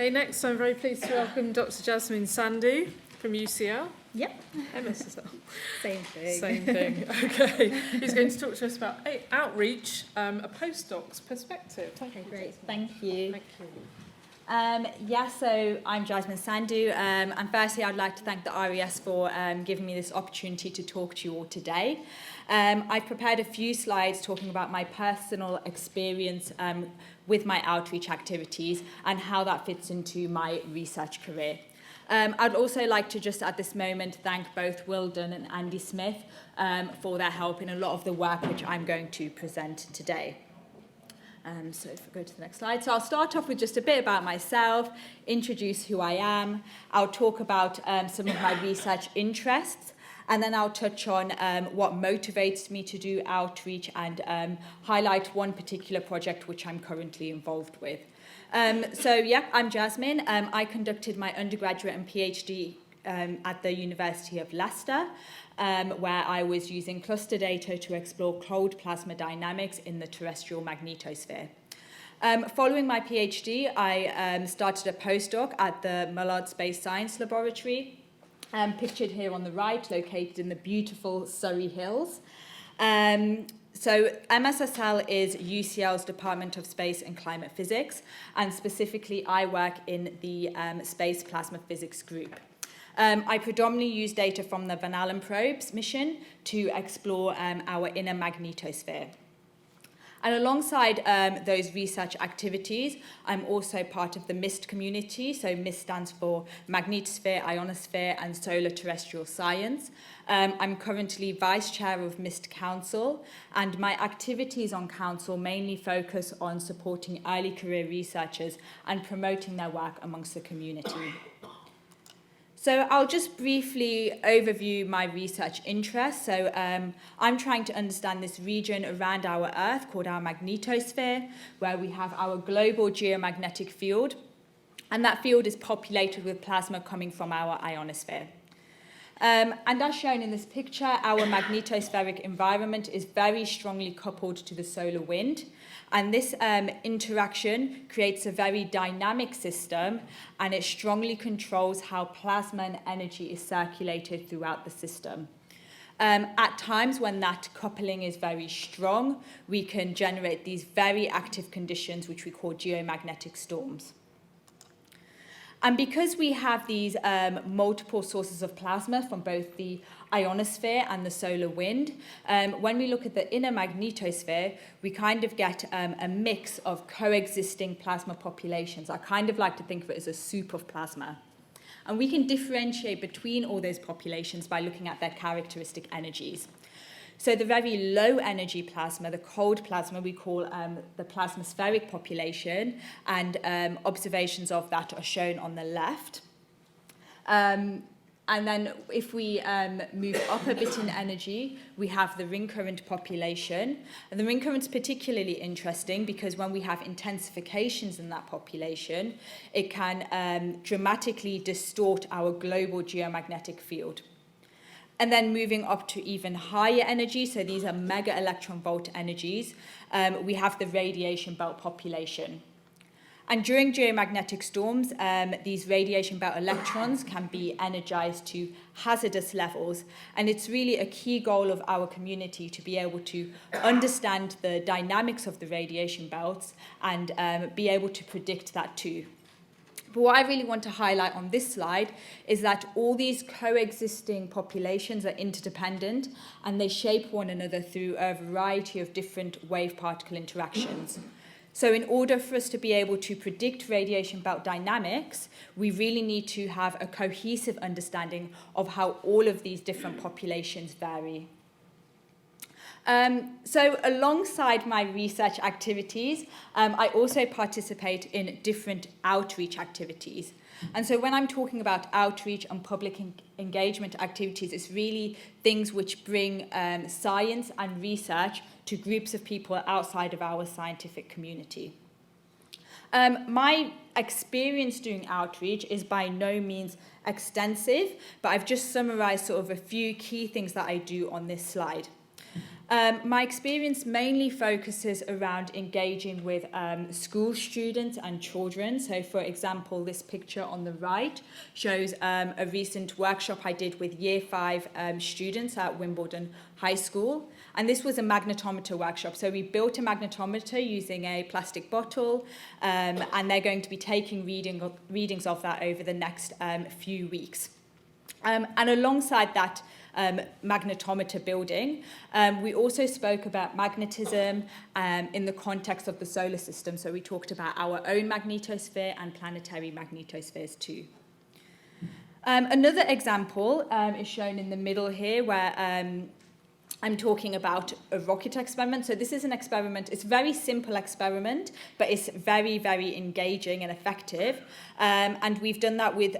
Okay, next I'm very pleased to welcome Dr. Jasmine Sandhu from UCL. Yep. MSSL. Same thing. Same thing. Okay. Who's going to talk to us about outreach, a postdoc's perspective. Okay, great. Thank you. Thank you. So I'm Jasmine Sandhu, and firstly I'd like to thank the RES for giving me this opportunity to talk to you all today. I've prepared a few slides talking about my personal experience with my outreach activities and how that fits into my research career. I'd also like to just at this moment thank both Will Dunn and Andy Smith for their help in a lot of the work which I'm going to present today. So if we go to the next slide. So I'll start off with just a bit about myself, introduce who I am. I'll talk about some of my research interests, and then I'll touch on what motivates me to do outreach and highlight one particular project which I'm currently involved with. I'm Jasmine. I conducted my undergraduate and PhD at the University of Leicester, where I was using cluster data to explore cold plasma dynamics in the terrestrial magnetosphere. Following my PhD, I started a postdoc at the Mullard Space Science Laboratory, pictured here on the right, located in the beautiful Surrey Hills. So MSSL is UCL's Department of Space and Climate Physics, and specifically I work in the Space Plasma Physics group. I predominantly use data from the Van Allen probes mission to explore our inner magnetosphere. And alongside those research activities, I'm also part of the MIST community. So MIST stands for Magnetosphere, Ionosphere, and Solar Terrestrial Science. I'm currently Vice Chair of MIST Council, and my activities on Council mainly focus on supporting early career researchers and promoting their work amongst the community. So I'll just briefly overview my research interests. So I'm trying to understand this region around our Earth called our magnetosphere, where we have our global geomagnetic field, and that field is populated with plasma coming from our ionosphere. And as shown in this picture, our magnetospheric environment is very strongly coupled to the solar wind. And this interaction creates a very dynamic system, and it strongly controls how plasma and energy is circulated throughout the system. At times when that coupling is very strong, we can generate these very active conditions, which we call geomagnetic storms. And because we have these multiple sources of plasma from both the ionosphere and the solar wind, when we look at the inner magnetosphere, we kind of get a mix of coexisting plasma populations. I kind of like to think of it as a soup of plasma. And we can differentiate between all those populations by looking at their characteristic energies. So the very low energy plasma, the cold plasma, we call the plasmaspheric population, and observations of that are shown on the left. And then if we move up a bit in energy, we have the ring current population. And the ring current is particularly interesting because when we have intensifications in that population, it can dramatically distort our global geomagnetic field. And then moving up to even higher energy, so these are mega electron volt energies, we have the radiation belt population. And during geomagnetic storms, these radiation belt electrons can be energized to hazardous levels. And it's really a key goal of our community to be able to understand the dynamics of the radiation belts and be able to predict that too. But what I really want to highlight on this slide is that all these coexisting populations are interdependent, and they shape one another through a variety of different wave-particle interactions. So in order for us to be able to predict radiation belt dynamics, we really need to have a cohesive understanding of how all of these different populations vary. So alongside my research activities, I also participate in different outreach activities. And so when I'm talking about outreach and public engagement activities, it's really things which bring science and research to groups of people outside of our scientific community. My experience doing outreach is by no means extensive, but I've just summarized sort of a few key things that I do on this slide. My experience mainly focuses around engaging with school students and children. So, for example, this picture on the right shows a recent workshop I did with Year 5 students at Wimbledon High School. And this was a magnetometer workshop. So we built a magnetometer using a plastic bottle, and they're going to be taking readings of that over the next few weeks. And alongside that magnetometer building, we also spoke about magnetism in the context of the solar system. So we talked about our own magnetosphere and planetary magnetospheres too. Another example is shown in the middle here, where I'm talking about a rocket experiment. So this is an experiment. It's a very simple experiment, but it's very, very engaging and effective. And we've done that with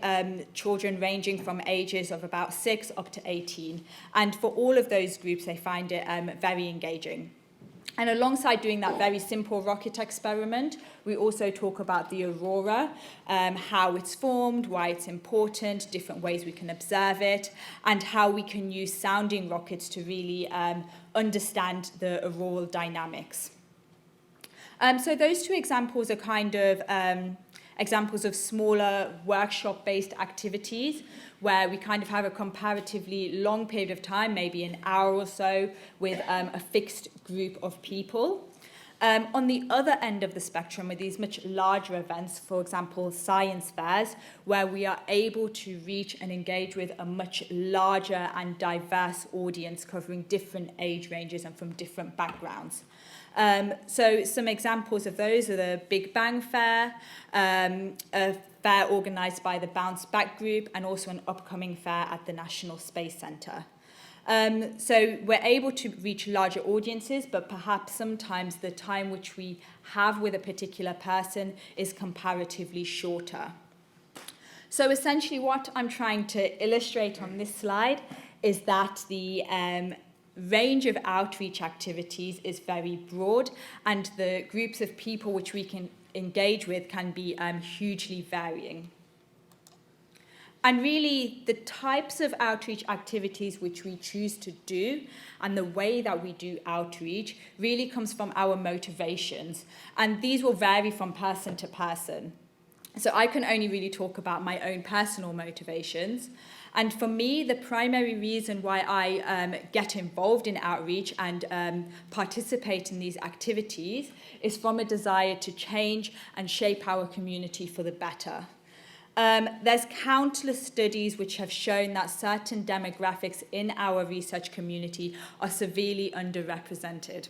children ranging from ages of about 6 up to 18. And for all of those groups, they find it very engaging. And alongside doing that very simple rocket experiment, we also talk about the aurora, how it's formed, why it's important, different ways we can observe it, and how we can use sounding rockets to really understand the auroral dynamics. So those two examples are kind of examples of smaller workshop-based activities where we kind of have a comparatively long period of time, maybe an hour or so, with a fixed group of people. On the other end of the spectrum are these much larger events, for example, science fairs, where we are able to reach and engage with a much larger and diverse audience covering different age ranges and from different backgrounds. So some examples of those are the Big Bang Fair, a fair organised by the Bounce Back Group, and also an upcoming fair at the National Space Centre. So we're able to reach larger audiences, but perhaps sometimes the time which we have with a particular person is comparatively shorter. So essentially what I'm trying to illustrate on this slide is that the range of outreach activities is very broad, and the groups of people which we can engage with can be hugely varying. And really, the types of outreach activities which we choose to do and the way that we do outreach really comes from our motivations. And these will vary from person to person. So I can only really talk about my own personal motivations. And for me, the primary reason why I get involved in outreach and participate in these activities is from a desire to change and shape our community for the better. There's countless studies which have shown that certain demographics in our research community are severely underrepresented.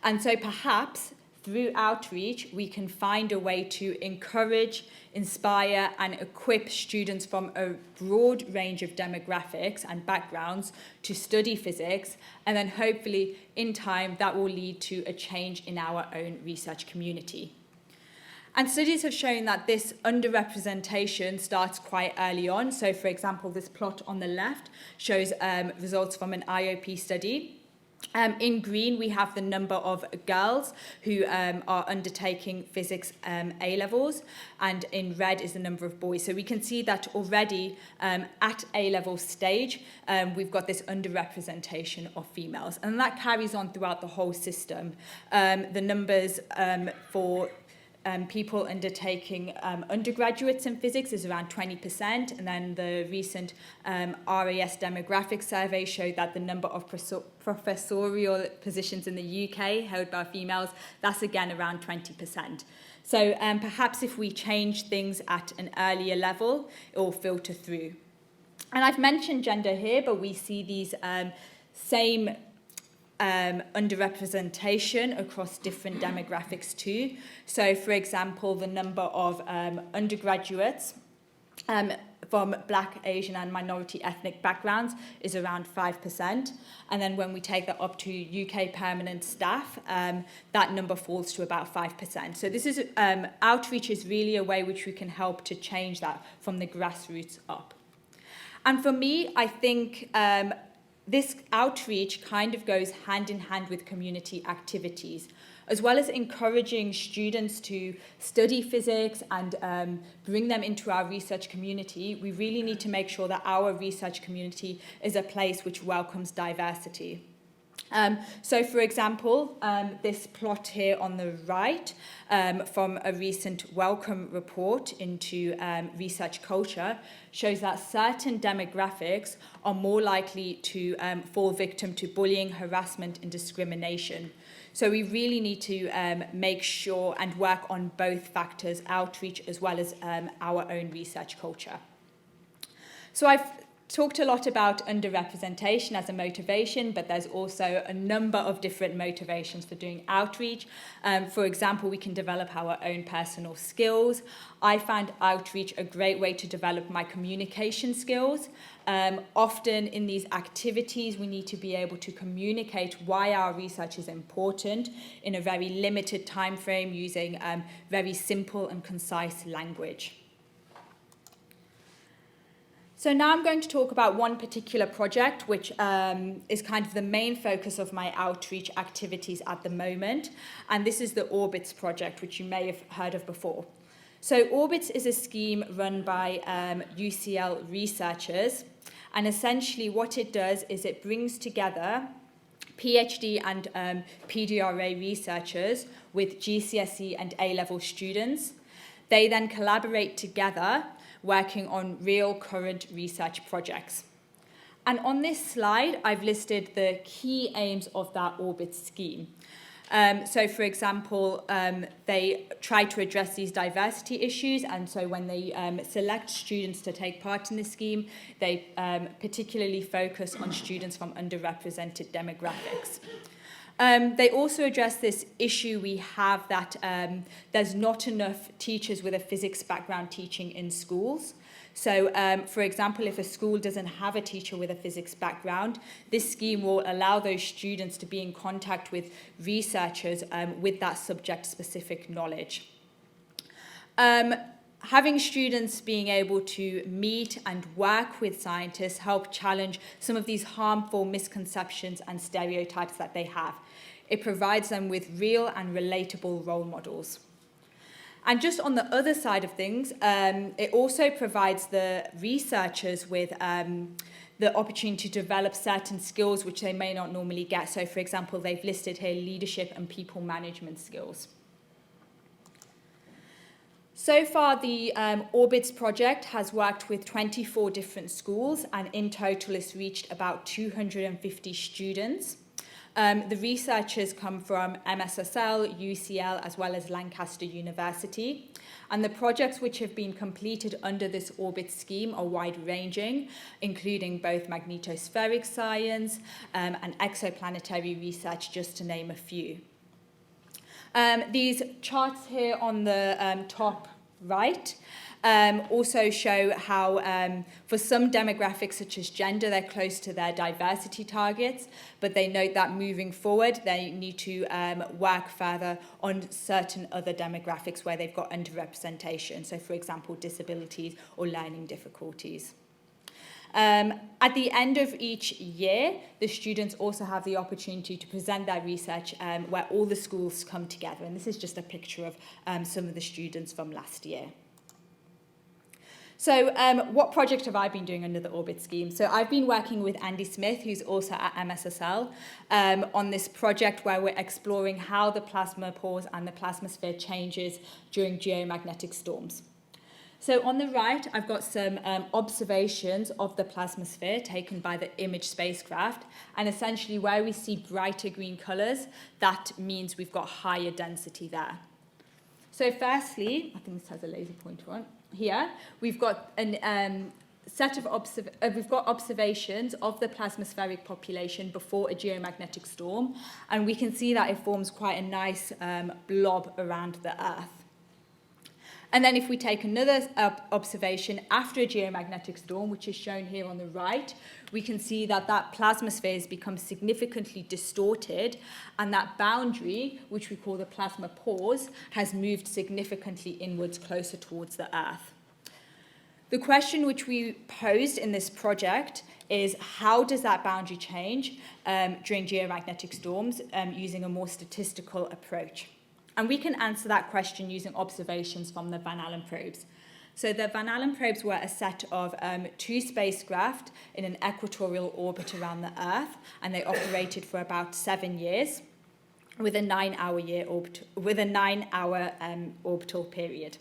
And so perhaps through outreach, we can find a way to encourage, inspire, and equip students from a broad range of demographics and backgrounds to study physics, and then hopefully, in time, that will lead to a change in our own research community. And studies have shown that this underrepresentation starts quite early on. So, for example, this plot on the left shows results from an IOP study. In green, we have the number of girls who are undertaking physics A-levels, and in red is the number of boys. So we can see that already at A-level stage, we've got this underrepresentation of females. And that carries on throughout the whole system. The numbers for people undertaking undergraduates in physics is around 20%, and then the recent RAS demographic survey showed that the number of professorial positions in the UK held by females, that's again around 20%. So perhaps if we change things at an earlier level, it will filter through. And I've mentioned gender here, but we see these same underrepresentation across different demographics too. So, for example, the number of undergraduates from Black, Asian and minority ethnic backgrounds is around 5%. And then when we take that up to UK permanent staff, that number falls to about 5%. So this is outreach is really a way which we can help to change that from the grassroots up. And for me, I think this outreach kind of goes hand in hand with community activities, as well as encouraging students to study physics and bring them into our research community. We really need to make sure that our research community is a place which welcomes diversity. So, for example, this plot here on the right from a recent Wellcome report into research culture shows that certain demographics are more likely to fall victim to bullying, harassment, and discrimination. So we really need to make sure and work on both factors, outreach as well as our own research culture. So I've talked a lot about underrepresentation as a motivation, but there's also a number of different motivations for doing outreach. For example, we can develop our own personal skills. I found outreach a great way to develop my communication skills. Often in these activities, we need to be able to communicate why our research is important in a very limited time frame using very simple and concise language. So now I'm going to talk about one particular project, which is kind of the main focus of my outreach activities at the moment. And this is the Orbitz project, which you may have heard of before. So Orbitz is a scheme run by UCL researchers. And essentially what it does is it brings together PhD and PDRA researchers with GCSE and A-level students. They then collaborate together working on real current research projects. And on this slide, I've listed the key aims of that Orbitz scheme. So, for example, they try to address these diversity issues, and so when they select students to take part in the scheme, they particularly focus on students from underrepresented demographics. They also address this issue we have that there's not enough teachers with a physics background teaching in schools. So, for example, if a school doesn't have a teacher with a physics background, this scheme will allow those students to be in contact with researchers with that subject-specific knowledge. Having students being able to meet and work with scientists help challenge some of these harmful misconceptions and stereotypes that they have. It provides them with real and relatable role models. And just on the other side of things, it also provides the researchers with the opportunity to develop certain skills which they may not normally get. So, for example, they've listed here leadership and people management skills. So far, the Orbitz project has worked with 24 different schools, and in total it's reached about 250 students. The researchers come from MSSL, UCL, as well as Lancaster University. And the projects which have been completed under this Orbitz scheme are wide-ranging, including both magnetospheric science and exoplanetary research, just to name a few. These charts here on the top right also show how for some demographics such as gender, they're close to their diversity targets, but they note that moving forward, they need to work further on certain other demographics where they've got underrepresentation. So, for example, disabilities or learning difficulties. At the end of each year, the students also have the opportunity to present their research where all the schools come together. And this is just a picture of some of the students from last year. So what project have I been doing under the Orbitz scheme? So I've been working with Andy Smith, who's also at MSSL, on this project where we're exploring how the plasma pores and the plasmasphere changes during geomagnetic storms. So on the right, I've got some observations of the plasmasphere taken by the IMAGE spacecraft. And essentially where we see brighter green colours, that means we've got higher density there. So firstly, I think this has a laser pointer on. Here, we've got an set of observations of the plasmaspheric population before a geomagnetic storm. And we can see that it forms quite a nice blob around the Earth. And then if we take another observation after a geomagnetic storm, which is shown here on the right, we can see that that plasmasphere has become significantly distorted, and that boundary, which we call the plasma pores, has moved significantly inwards closer towards the Earth. The question which we posed in this project is how does that boundary change during geomagnetic storms using a more statistical approach? And we can answer that question using observations from the Van Allen probes. So the Van Allen probes were a set of 2 spacecraft in an equatorial orbit around the Earth, and they operated for about 7 years with a 9-hour orbital period.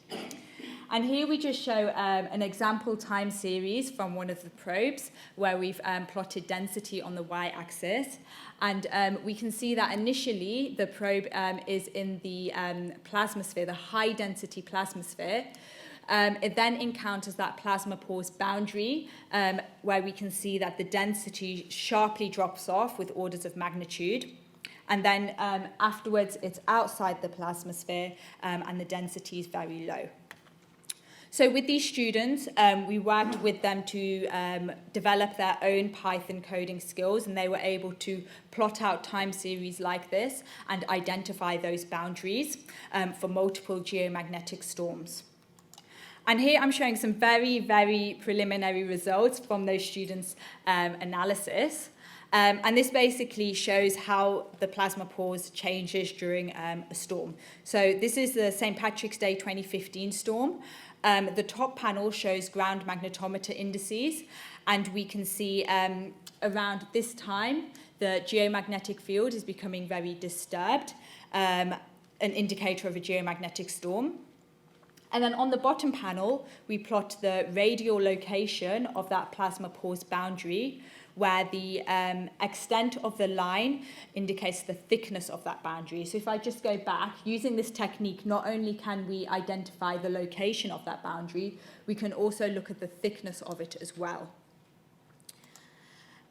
And here we just show an example time series from one of the probes where we've plotted density on the y-axis. And we can see that initially the probe is in the plasmasphere, the high-density plasmasphere. It then encounters that plasma pores boundary where we can see that the density sharply drops off with orders of magnitude. And then afterwards, it's outside the plasmasphere and the density is very low. So with these students, we worked with them to develop their own Python coding skills, and they were able to plot out time series like this and identify those boundaries for multiple geomagnetic storms. And here I'm showing some very, very preliminary results from those students' analysis. And this basically shows how the plasma pores changes during a storm. So this is the St. Patrick's Day 2015 storm. The top panel shows ground magnetometer indices, and we can see around this time the geomagnetic field is becoming very disturbed, an indicator of a geomagnetic storm. And then on the bottom panel, we plot the radial location of that plasma pores boundary, where the extent of the line indicates the thickness of that boundary. So if I just go back, using this technique, not only can we identify the location of that boundary, we can also look at the thickness of it as well.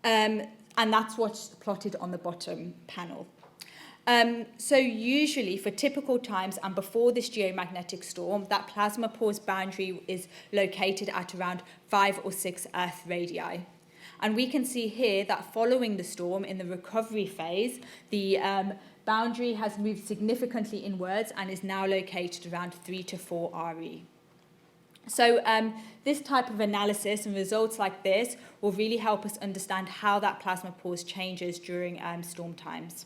And that's what's plotted on the bottom panel. So usually for typical times and before this geomagnetic storm, that plasma pores boundary is located at around 5 or 6 Earth radii. And we can see here that following the storm in the recovery phase, the boundary has moved significantly inwards and is now located around 3 to 4 RE. So this type of analysis and results like this will really help us understand how that plasma pores changes during storm times.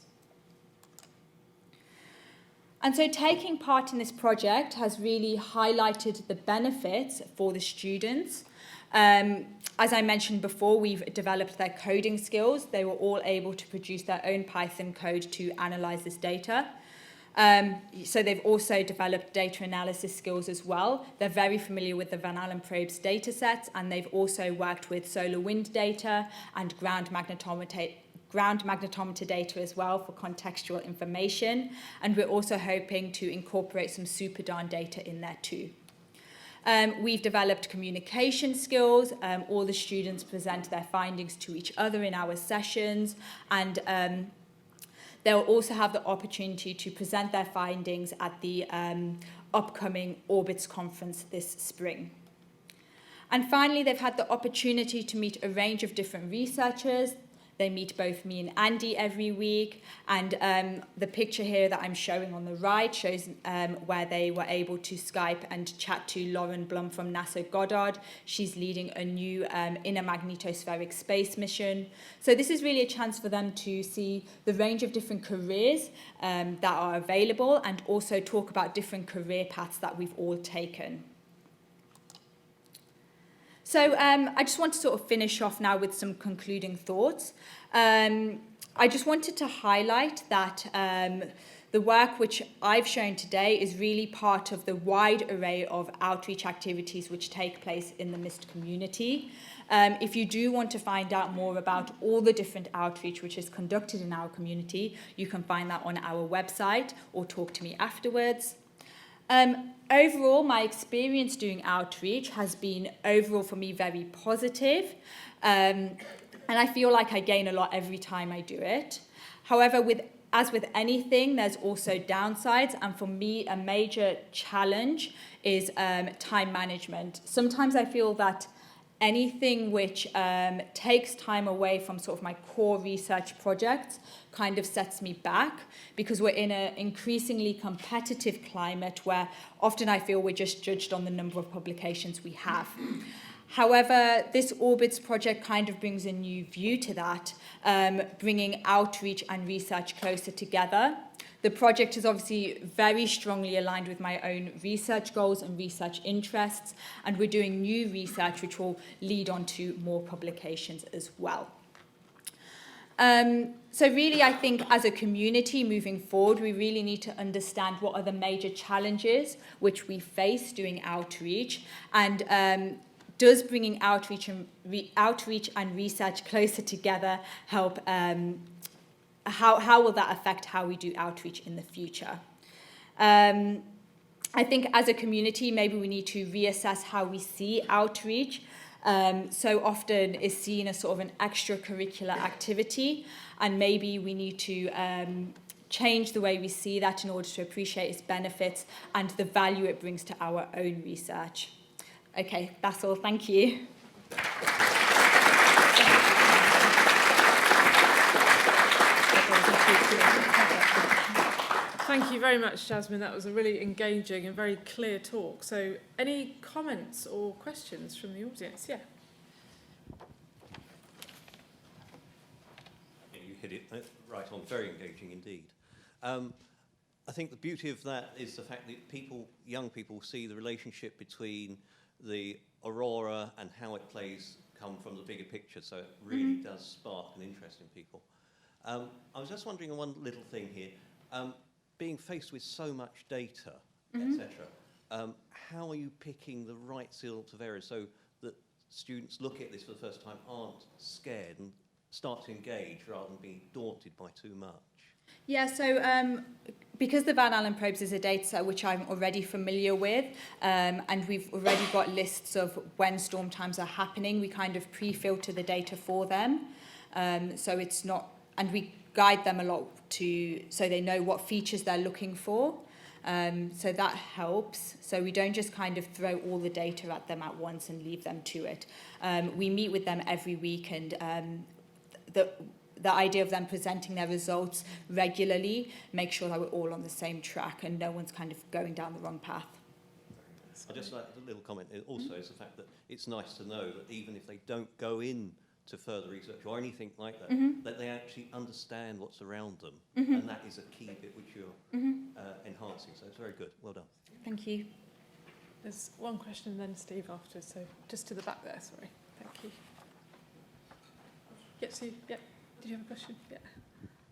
And so taking part in this project has really highlighted the benefits for the students. As I mentioned before, we've developed their coding skills. They were all able to produce their own Python code to analyze this data. So they've also developed data analysis skills as well. They're very familiar with the Van Allen probes data sets, and they've also worked with solar wind data and ground magnetometer data as well for contextual information. And we're also hoping to incorporate some SuperDARN data in there too. We've developed communication skills. All the students present their findings to each other in our sessions, and they'll also have the opportunity to present their findings at the upcoming Orbitz conference this spring. And finally, they've had the opportunity to meet a range of different researchers. They meet both me and Andy every week, and the picture here that I'm showing on the right shows where they were able to Skype and chat to Lauren Blum from NASA Goddard. She's leading a new inner magnetospheric space mission. So this is really a chance for them to see the range of different careers that are available, and also talk about different career paths that we've all taken. So I just want to sort of finish off now with some concluding thoughts. I just wanted to highlight that the work which I've shown today is really part of the wide array of outreach activities which take place in the MIST community. If you do want to find out more about all the different outreach which is conducted in our community, you can find that on our website or talk to me afterwards. Overall, my experience doing outreach has been overall for me very positive, and I feel like I gain a lot every time I do it. However, as with anything, there's also downsides, and for me, a major challenge is time management. Sometimes I feel that anything which takes time away from sort of my core research projects kind of sets me back, because we're in an increasingly competitive climate where often I feel we're just judged on the number of publications we have. However, this Orbitz project kind of brings a new view to that, bringing outreach and research closer together. The project is obviously very strongly aligned with my own research goals and research interests, and we're doing new research which will lead on to more publications as well. So really, I think as a community moving forward, we really need to understand what are the major challenges which we face doing outreach, and does bringing outreach and research closer together help? How will that affect how we do outreach in the future? I think as a community, maybe we need to reassess how we see outreach. So often is seen as sort of an extracurricular activity, and maybe we need to change the way we see that in order to appreciate its benefits and the value it brings to our own research. Okay, that's all. Thank you. Thank you very much, Jasmine. That was a really engaging and very clear talk. So any comments or questions from the audience? Yeah. Yeah, you hit it right on. Very engaging indeed. I think the beauty of that is the fact that young people see the relationship between the aurora and how it plays come from the bigger picture. So it really does spark an interest in people. I was just wondering on one little thing here. Being faced with so much data, etc., how are you picking the right sort of areas so that students look at this for the first time, aren't scared and start to engage rather than being daunted by too much? Yeah, so because the Van Allen probes is a data set which I'm already familiar with, and we've already got lists of when storm times are happening, we kind of pre-filter the data for them. So it's not, and we guide them a lot so they know what features they're looking for. So that helps. So we don't just kind of throw all the data at them at once and leave them to it. We meet with them every week, and the idea of them presenting their results regularly makes sure that we're all on the same track and no one's kind of going down the wrong path. I just like a little comment also is the fact that it's nice to know that even if they don't go in to further research or anything like that, that they actually understand what's around them, and that is a key bit which you're enhancing. So it's very good. Well done. Thank you. There's one question and then Steve after, so just to the back there, sorry. Thank you. Yep, Steve, yep. Did you have a question? Yeah.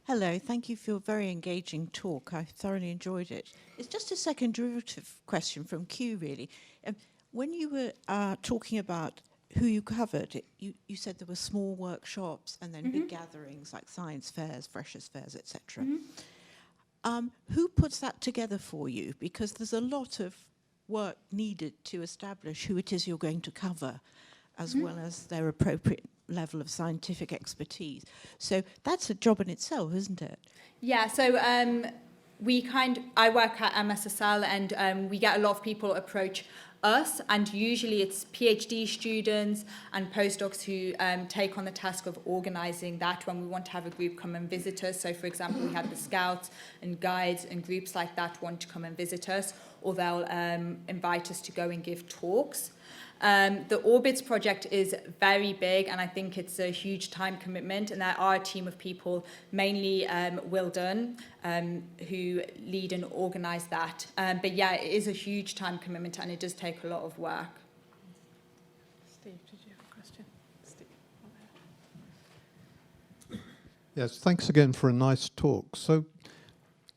Hello, thank you for your very engaging talk. I thoroughly enjoyed it. It's just a second derivative question from Q, really. When you were talking about who you covered, you said there were small workshops and then big gatherings like science fairs, freshers fairs, etc. Who puts that together for you? Because there's a lot of work needed to establish who it is you're going to cover, as well as their appropriate level of scientific expertise. So that's a job in itself, isn't it? Yeah, so I work at MSSL, and we get a lot of people approach us, and usually it's PhD students and postdocs who take on the task of organising that when we want to have a group come and visit us. So for example, we have the scouts and guides and groups like that want to come and visit us, or they'll invite us to go and give talks. The Orbitz project is very big, and I think it's a huge time commitment, and there are a team of people, mainly Will Dunn, who lead and organise that. But yeah, it is a huge time commitment, and it does take a lot of work. Steve, did you have a question? Steve. Yes, thanks again for a nice talk. So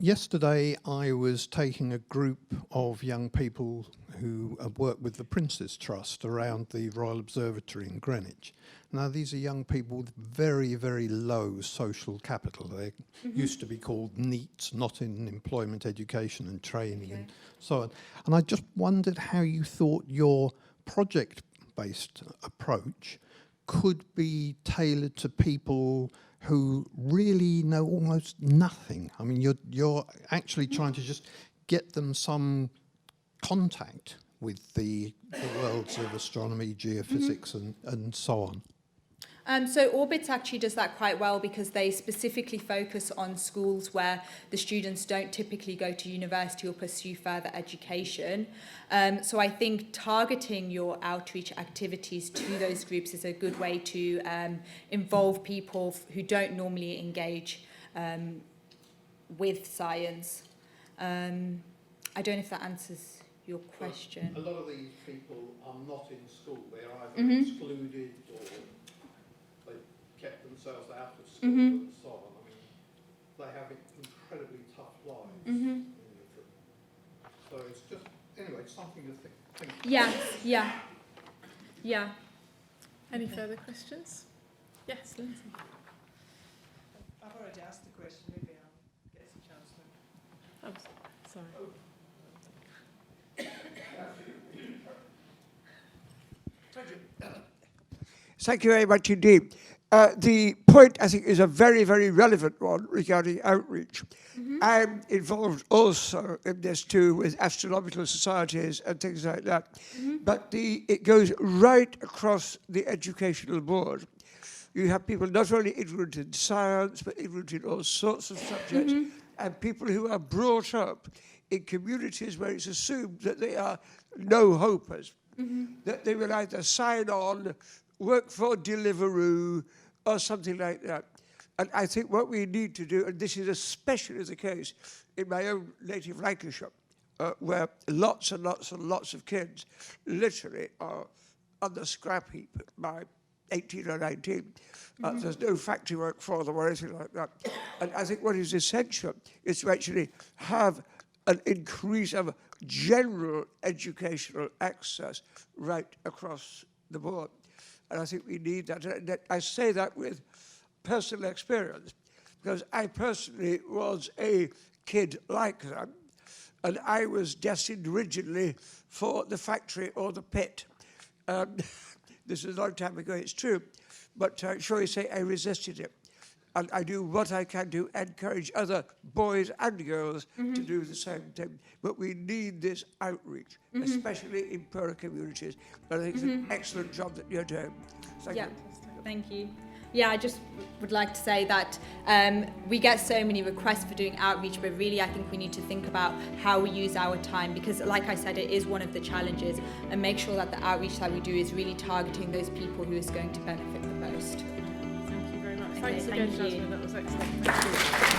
yesterday I was taking a group of young people who work with the Prince's Trust around the Royal Observatory in Greenwich. Now these are young people with very, very low social capital. They used to be called NEETs, not in employment, education and training and so on. And I just wondered how you thought your project-based approach could be tailored to people who really know almost nothing. I mean, you're actually trying to just get them some contact with the worlds of astronomy, geophysics, and so on. So Orbitz actually does that quite well, because they specifically focus on schools where the students don't typically go to university or pursue further education. So I think targeting your outreach activities to those groups is a good way to involve people who don't normally engage with science. I don't know if that answers your question. A lot of these people are not in school. They're either excluded or they kept themselves out of school and so on. I mean, they have incredibly tough lives. So it's just, anyway, something to think about. Yeah. Any further questions? Yes, Lindsay. I've already asked the question, maybe I'll get some chance to. Oh, sorry. Thank you very much indeed. The point, I think, is a very, very relevant one regarding outreach. I'm involved also in this too with astronomical societies and things like that. But it goes right across the educational board. You have people not only ignorant in science, but ignorant in all sorts of subjects, and people who are brought up in communities where it's assumed that they are no-hopers, that they will either sign on, work for Deliveroo, or something like that. And I think what we need to do, and this is especially the case in my own native Lancashire, where lots and lots and lots of kids literally are on the scrap heap by 18 or 19. There's no factory work for them or anything like that. And I think what is essential is to actually have an increase of general educational access right across the board. And I think we need that. And I say that with personal experience, because I personally was a kid like them, and I was destined originally for the factory or the pit. This is a long time ago, it's true, but shall we say I resisted it. And I do what I can to encourage other boys and girls to do the same thing. But we need this outreach, especially in poorer communities. But I think it's an excellent job that you're doing. Thank you. Thank you. Yeah, I just would like to say that we get so many requests for doing outreach, but really I think we need to think about how we use our time, because like I said, it is one of the challenges, and make sure that the outreach that we do is really targeting those people who is going to benefit the most. Thank you very much. Okay, Thanks again, thank you. Jasmine. That was excellent. Thank you.